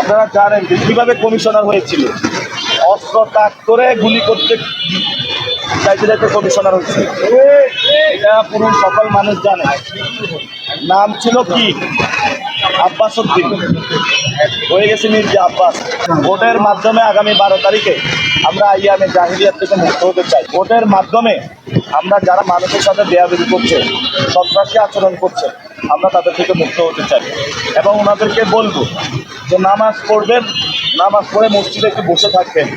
আপনারা জানেন যে কিভাবে কমিশনার হয়েছিল, অস্ত্র তাক করে গুলি করতে চাইতে চাইতে কমিশনার হয়েছে। এটা পুরো সকল মানুষ জানে। নাম ছিল কি? আব্বাস উদ্দিন, হয়ে গেছে মির্জা আব্বাস। ভোটের মাধ্যমে আগামী 12 তারিখে আমরা আইয়ামে জাহিলিয়াত থেকে মুক্ত হতে চাই। ভোটের মাধ্যমে আমরা যারা মানুষের সাথে বেয়াদবি করছে, সন্ত্রাসী আচরণ করছে, আমরা তাদের থেকে মুক্ত হতে চাই এবং ওনাদেরকে বলবো যে নামাজ পড়বেন, নামাজ পড়ে মসজিদে একটু বসে থাকবেন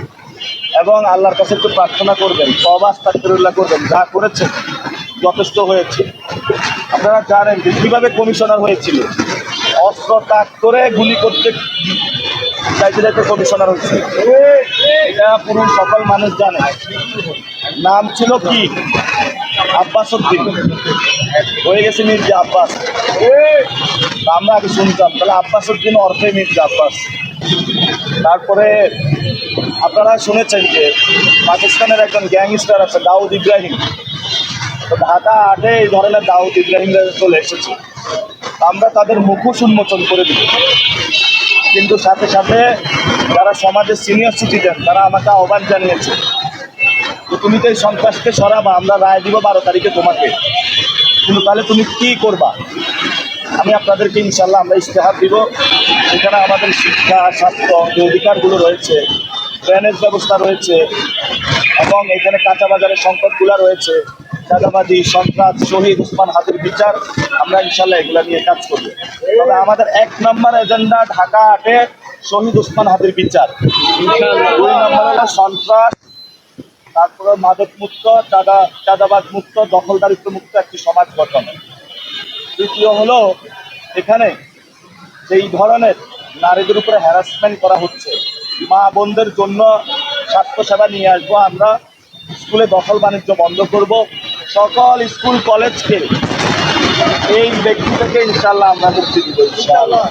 এবং আল্লাহর কাছে একটু প্রার্থনা করবেন, তওবা আস্তাগফিরুল্লাহ করবেন। যা করেছেন যথেষ্ট হয়েছে। আপনারা জানেন যে কীভাবে কমিশনার হয়েছিল, অস্ত্র তাক করে গুলি করতে চাইতে চাইতে কমিশনার হয়েছে। এটা পুরো সকল মানুষ জানে। নাম ছিল কি? আব্বাস উদ্দিন, হয়ে গেছে মির্জা আব্বাস। আমরা আগে শুনতাম তাহলে আব্বাস উদ্দিন অর্থে মির্জা আব্বাস। তারপরে আপনারা শুনেছেন যে পাকিস্তানের একজন গ্যাংস্টার আছে দাউদ ইব্রাহিম, তো ঢাকা 8-এ এই ধরনের দাউদ ইব্রাহিমরা চলে এসেছে। আমরা তাদের মুখোশ উন্মোচন করে দিই, কিন্তু সাথে সাথে যারা সমাজের সিনিয়র সিটিজেন তারা আমাকে আহ্বান জানিয়েছে যে তুমি তো এই সন্ত্রাসকে সরাবা, আমরা রায় দিব 12 তারিখে তোমাকে, কিন্তু তাহলে তুমি কি করবা? আমি আপনাদেরকে ইনশাল্লাহ আমরা ইশতেহার দিব, এখানে আমাদের শিক্ষা, স্বাস্থ্য যে অধিকারগুলো রয়েছে, ড্রেনেজ ব্যবস্থা রয়েছে এবং এখানে কাঁচা বাজারের সংকটগুলো রয়েছে, চাঁদাবাজি, সন্ত্রাস, শহীদ ওসমান হাদির বিচার, আমরা ইনশাল্লাহ এগুলো নিয়ে কাজ করব। তবে আমাদের 1 নম্বর এজেন্ডা ঢাকা 8-এ শহীদ ওসমান হাদির বিচার। 2 নম্বর হলো সন্ত্রাস, তারপরে মাদক মুক্ত, চাঁদাবাজ মুক্ত, দখলদারিত্ব মুক্ত একটি সমাজ গঠন। দ্বিতীয় হলো এখানে যেই ধরনের নারীদের উপরে হ্যারাসমেন্ট করা হচ্ছে, মা বোনদের জন্য স্বাস্থ্যসেবা নিয়ে আসবো আমরা। স্কুলে দখল বাণিজ্য বন্ধ করব, সকল স্কুল কলেজকে এই ব্যক্তি থেকে ইনশাল্লাহ আমরা মুক্তি দিব ইনশাআল্লাহ।